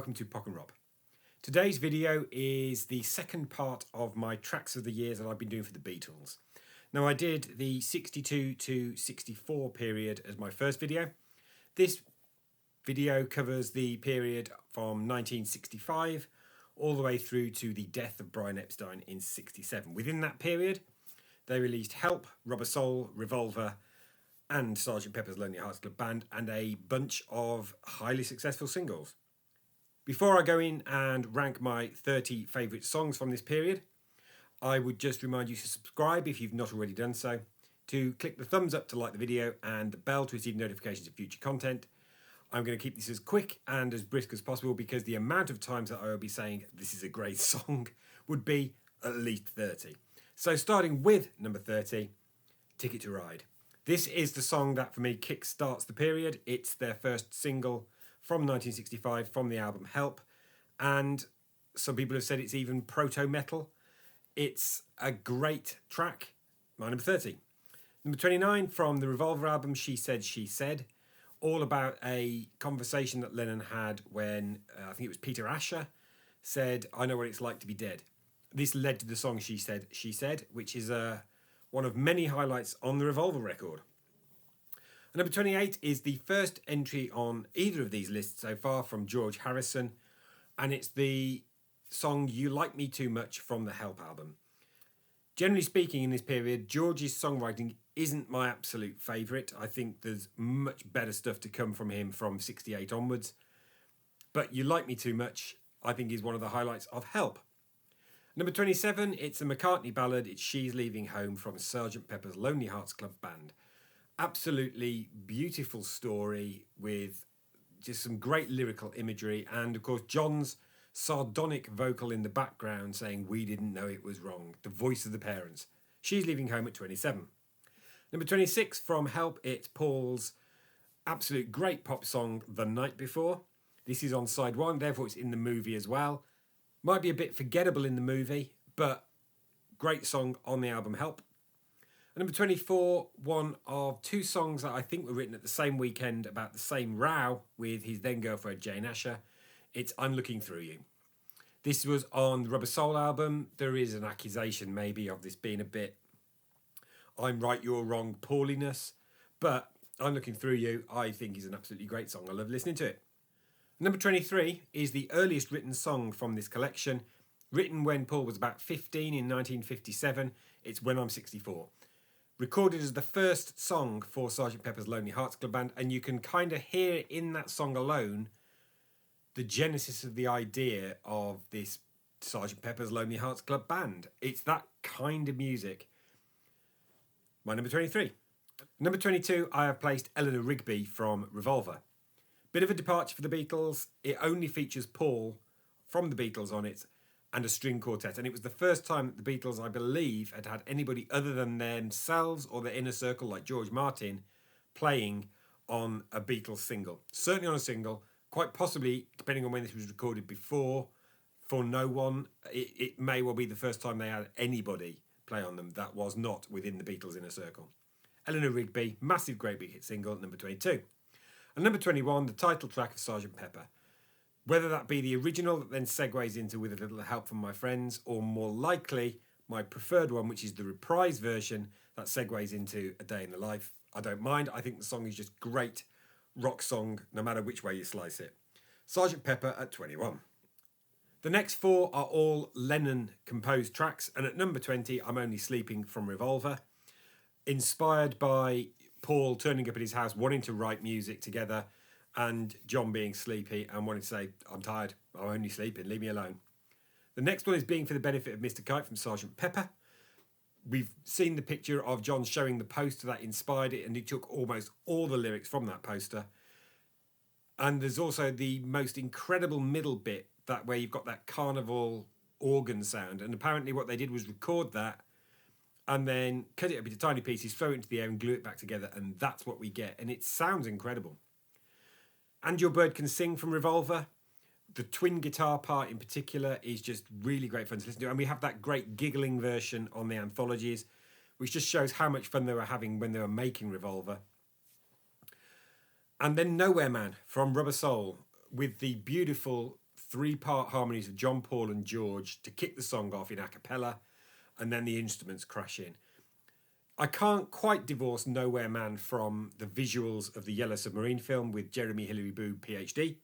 welcome to Pock and Rob. Today's video is the second part of my tracks of the years that I've been doing for the Beatles. Now I did the 62 to 64 period as my first video. This video covers the period from 1965 all the way through to the death of Brian Epstein in 67. Within that period, they released Help, Rubber Soul, Revolver, and Sgt. Pepper's Lonely Hearts Club Band, and a bunch of highly successful singles. Before I go in and rank my 30 favourite songs from this period, I would just remind you to subscribe if you've not already done so, to click the thumbs up to like the video and the bell to receive notifications of future content. I'm going to keep this as quick and as brisk as possible because the amount of times that I will be saying this is a great song would be at least 30. So starting with number 30, Ticket to Ride. This is the song that for me kick-starts the period. It's their first single from 1965 from the album Help, and some people have said it's even proto-metal. It's a great track. My number 30. Number 29 from the Revolver album, She Said, She Said, all about a conversation that Lennon had when, I think it was Peter Asher, said, I know what it's like to be dead. This led to the song She Said, She Said, which is one of many highlights on the Revolver record. And number 28 is the first entry on either of these lists so far from George Harrison, and it's the song You Like Me Too Much from the Help album. Generally speaking, in this period, George's songwriting isn't my absolute favourite. I think there's much better stuff to come from him from 68 onwards. But You Like Me Too Much, I think, is one of the highlights of Help. Number 27, it's a McCartney ballad. It's She's Leaving Home from Sgt. Pepper's Lonely Hearts Club Band. Absolutely beautiful story with just some great lyrical imagery. And of course, John's sardonic vocal in the background saying, we didn't know it was wrong. The voice of the parents. She's Leaving Home at 27. Number 26 from Help, it's Paul's absolute great pop song, The Night Before. This is on side one, therefore it's in the movie as well. Might be a bit forgettable in the movie, but great song on the album Help. And number 24, one of two songs that I think were written at the same weekend about the same row with his then girlfriend Jane Asher. It's I'm Looking Through You. This was on the Rubber Soul album. There is an accusation maybe of this being a bit I'm right, you're wrong, Pauliness. But I'm Looking Through You, I think is an absolutely great song. I love listening to it. Number 23 is the earliest written song from this collection, written when Paul was about 15 in 1957. It's When I'm 64. Recorded as the first song for Sgt. Pepper's Lonely Hearts Club Band, and you can kind of hear in that song alone the genesis of the idea of this Sgt. Pepper's Lonely Hearts Club Band. It's that kind of music. My number 23. Number 22, I have placed Eleanor Rigby from Revolver. Bit of a departure for the Beatles. It only features Paul from the Beatles on it and a string quartet. And it was the first time that the Beatles, I believe, had had anybody other than themselves or their inner circle, like George Martin, playing on a Beatles single. Certainly on a single, quite possibly, depending on when this was recorded before, for no one, it may well be the first time they had anybody play on them that was not within the Beatles' inner circle. Eleanor Rigby, massive great big hit single, number 22. And number 21, the title track of Sgt. Pepper. Whether that be the original that then segues into With a Little Help from My Friends, or more likely, my preferred one, which is the reprise version that segues into A Day in the Life. I don't mind. I think the song is just great rock song, no matter which way you slice it. Sgt. Pepper at 21. The next four are all Lennon-composed tracks, and at number 20, I'm Only Sleeping from Revolver. Inspired by Paul turning up at his house, wanting to write music together, and John being sleepy and wanting to say, I'm tired, I'm only sleeping, leave me alone. The next one is Being for the Benefit of Mr. Kite from Sgt. Pepper. We've seen the picture of John showing the poster that inspired it, and he took almost all the lyrics from that poster. And there's also the most incredible middle bit, that where you've got that carnival organ sound, and apparently what they did was record that and then cut it up into tiny pieces, throw it into the air and glue it back together, and that's what we get, and it sounds incredible. And Your Bird Can Sing from Revolver. The twin guitar part in particular is just really great fun to listen to, and we have that great giggling version on the anthologies, which just shows how much fun they were having when they were making Revolver. And then Nowhere Man from Rubber Soul, with the beautiful 3-part harmonies of John, Paul and George to kick the song off in a cappella, and then the instruments crash in. I can't quite divorce Nowhere Man from the visuals of the Yellow Submarine film with Jeremy Hillary Boo, PhD,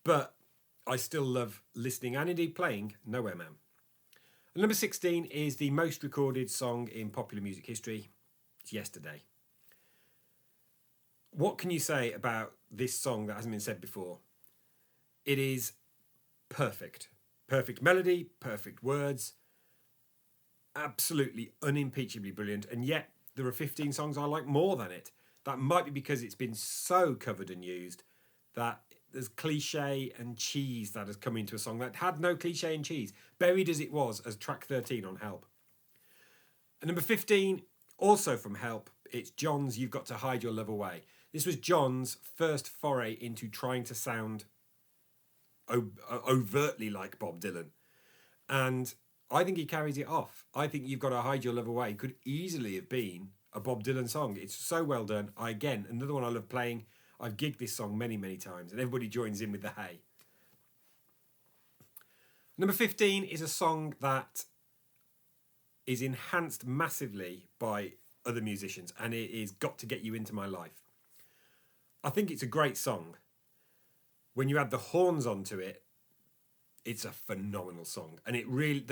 but I still love listening and indeed playing Nowhere Man. And number 16 is the most recorded song in popular music history. It's Yesterday. What can you say about this song that hasn't been said before? It is perfect. Perfect melody, perfect words, absolutely unimpeachably brilliant. And yet there are 15 songs I like more than it. That might be because it's been so covered and used that there's cliche and cheese that has come into a song that had no cliche and cheese, buried as it was as track 13 on Help. And number 15, also from Help, it's John's You've Got to Hide Your Love Away. This was John's first foray into trying to sound overtly like Bob Dylan. And I think he carries it off. I think You've Got to Hide Your Love Away could easily have been a Bob Dylan song. It's so well done. Another one I love playing. I've gigged this song many, many times, and everybody joins in with the hey. Number 15 is a song that is enhanced massively by other musicians, and it is Got to Get You Into My Life. I think it's a great song. When you add the horns onto it, it's a phenomenal song. And it really,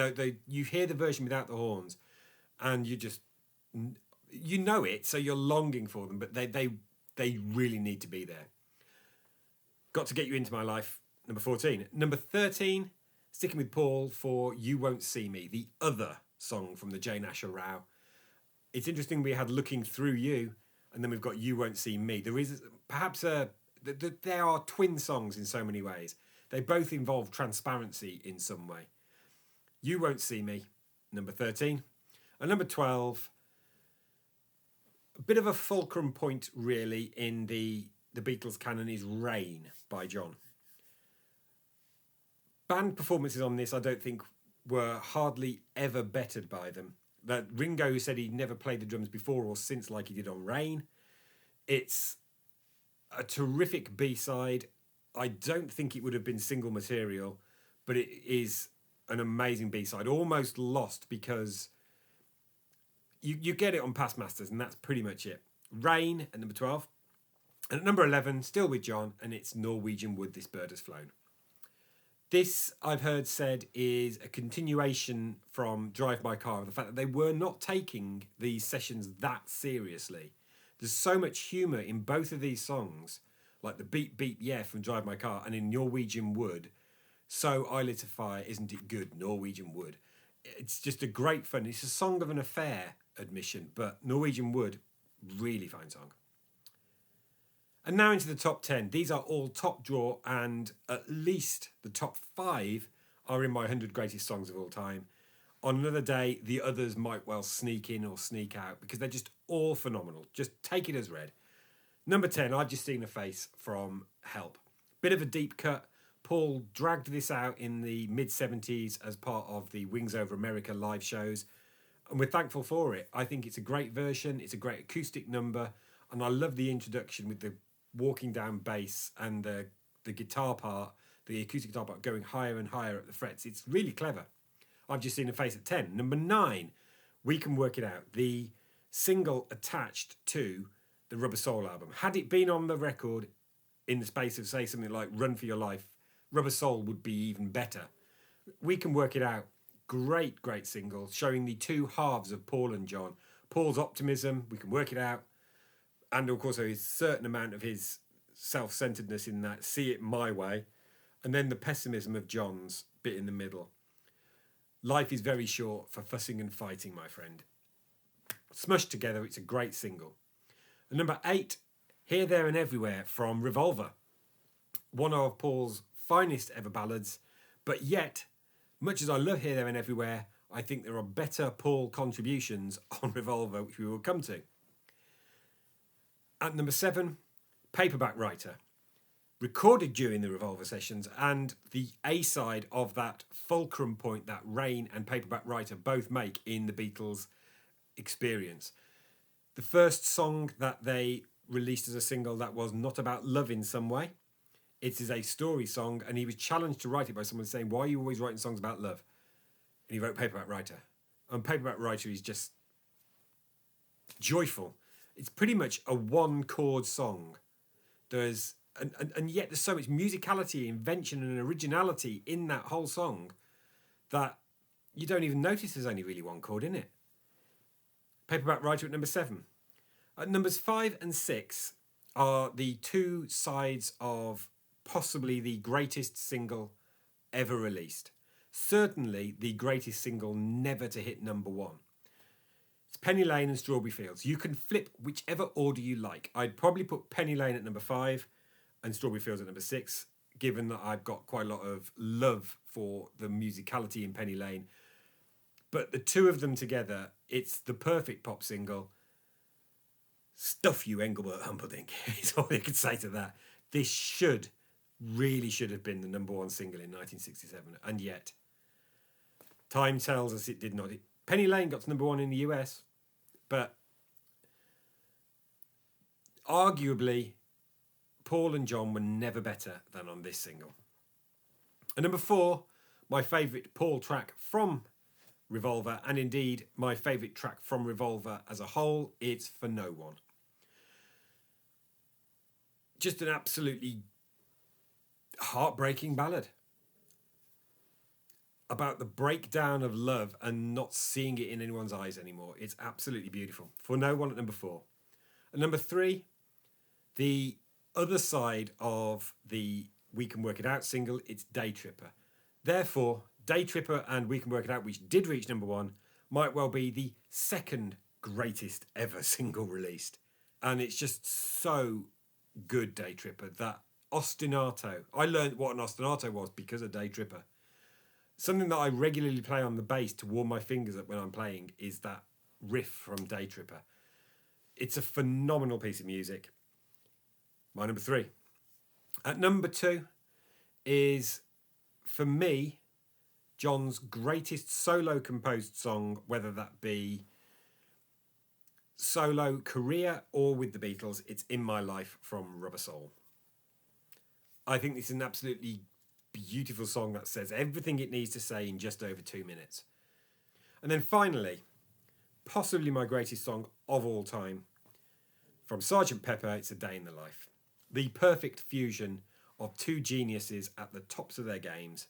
you hear the version without the horns, and you know it, so you're longing for them, but they really need to be there. Got to Get You Into My Life, number 14. Number 13, sticking with Paul for You Won't See Me, the other song from the Jane Asher Row. It's interesting we had Looking Through You, and then we've got You Won't See Me. There is perhaps there are twin songs in so many ways. They both involve transparency in some way. You Won't See Me, number 13. And number 12, a bit of a fulcrum point really in the Beatles canon is Rain by John. Band performances on this I don't think were hardly ever bettered by them. That Ringo said he'd never played the drums before or since like he did on Rain. It's a terrific B-side. I don't think it would have been single material, but it is an amazing B-side. Almost lost because you get it on Past Masters, and that's pretty much it. Rain at number 12. And at number 11, still with John, and it's Norwegian Wood, This Bird Has Flown. This, I've heard said, is a continuation from Drive My Car, the fact that they were not taking these sessions that seriously. There's so much humour in both of these songs, like the Beep Beep Yeah from Drive My Car, and in Norwegian Wood, So I Lit a Fire, Isn't It Good, Norwegian Wood. It's just a great fun. It's a song of an affair, admission, but Norwegian Wood, really fine song. And now into the top 10. These are all top draw, and at least the top 5 are in my 100 greatest songs of all time. On another day, the others might well sneak in or sneak out because they're just all phenomenal. Just take it as read. Number 10, I've Just Seen a Face from Help. Bit of a deep cut. Paul dragged this out in the mid-70s as part of the Wings Over America live shows, and we're thankful for it. I think it's a great version. It's a great acoustic number, and I love the introduction with the walking down bass and the guitar part, the acoustic guitar part going higher and higher at the frets. It's really clever. I've Just Seen a Face at 10. Number 9, We Can Work It Out, the single attached to the Rubber Soul album. Had it been on the record in the space of, say, something like Run for Your Life, Rubber Soul would be even better. We Can Work It Out, great, great single, showing the two halves of Paul and John. Paul's optimism, we can work it out, and of course a certain amount of his self-centeredness in that, see it my way, and then the pessimism of John's bit in the middle. Life is very short for fussing and fighting, my friend. Smushed together, it's a great single. And number 8, Here, There and Everywhere from Revolver. One of Paul's finest ever ballads, but yet, much as I love Here, There and Everywhere, I think there are better Paul contributions on Revolver, which we will come to. At number 7, Paperback Writer. Recorded during the Revolver sessions, and the A-side of that fulcrum point that Rain and Paperback Writer both make in the Beatles experience. The first song that they released as a single that was not about love in some way. It is a story song, and he was challenged to write it by someone saying, "Why are you always writing songs about love?" And he wrote Paperback Writer. And Paperback Writer is just joyful. It's pretty much a one-chord song. And yet there's so much musicality, invention, and originality in that whole song that you don't even notice there's only really one chord in it. Paperback Writer at number 7. At numbers 5 and 6 are the two sides of possibly the greatest single ever released. Certainly the greatest single never to hit number 1. It's Penny Lane and Strawberry Fields. You can flip whichever order you like. I'd probably put Penny Lane at number 5 and Strawberry Fields at number 6, given that I've got quite a lot of love for the musicality in Penny Lane. But the two of them together, it's the perfect pop single. Stuff you, Engelbert Humperdinck, is all I could say to that. This really should have been the number 1 single in 1967, and yet time tells us it did not. Penny Lane got to number 1 in the US, but arguably Paul and John were never better than on this single. And number 4, my favourite Paul track from Revolver, and indeed my favourite track from Revolver as a whole, it's For No One. Just an absolutely heartbreaking ballad about the breakdown of love and not seeing it in anyone's eyes anymore. It's absolutely beautiful. For No One at number 4. At number 3, the other side of the We Can Work It Out single, it's Day Tripper. Therefore, Day Tripper and We Can Work It Out, which did reach number 1, might well be the second greatest ever single released. And it's just so good, Day Tripper. That ostinato. I learned what an ostinato was because of Day Tripper. Something that I regularly play on the bass to warm my fingers up when I'm playing is that riff from Day Tripper. It's a phenomenal piece of music. My number 3. At number 2 is, for me, John's greatest solo composed song, whether that be solo career or with the Beatles. It's In My Life from Rubber Soul. I think it's an absolutely beautiful song that says everything it needs to say in just over 2 minutes. And then finally, possibly my greatest song of all time, from Sgt. Pepper, it's A Day in the Life. The perfect fusion of two geniuses at the tops of their games.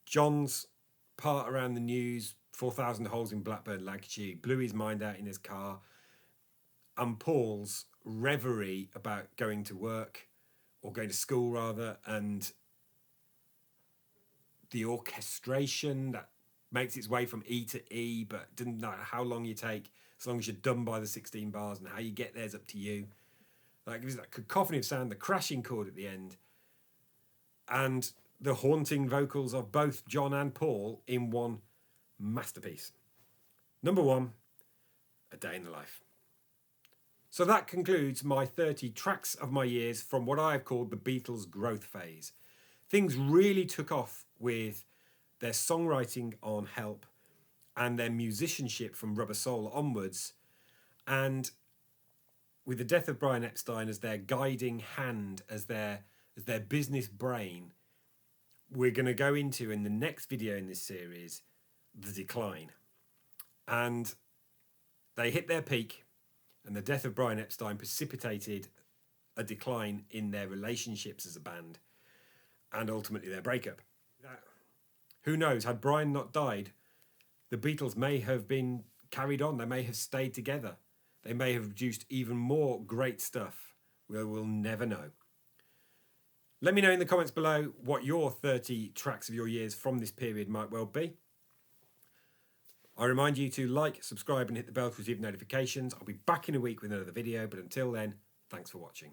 John's part around the news, 4,000 holes in Blackburn, Lancashire, blew his mind out in his car. And Paul's reverie about going to work, or going to school rather, and the orchestration that makes its way from E to E, but doesn't matter how long you take, as long as you're done by the 16 bars, and how you get there is up to you. Like, it was that cacophony of sound, the crashing chord at the end, and the haunting vocals of both John and Paul in one masterpiece. Number 1, A Day in the Life. So that concludes my 30 tracks of my years from what I've called the Beatles' growth phase. Things really took off with their songwriting on Help and their musicianship from Rubber Soul onwards, and with the death of Brian Epstein as their guiding hand, as their business brain, we're going to go into, in the next video in this series, the decline. And they hit their peak, and the death of Brian Epstein precipitated a decline in their relationships as a band, and ultimately their breakup. Who knows, had Brian not died, the Beatles may have been carried on, they may have stayed together. They may have produced even more great stuff. We'll never know. Let me know in the comments below what your 30 tracks of your years from this period might well be. I remind you to like, subscribe and hit the bell to receive notifications. I'll be back in a week with another video, but until then, thanks for watching.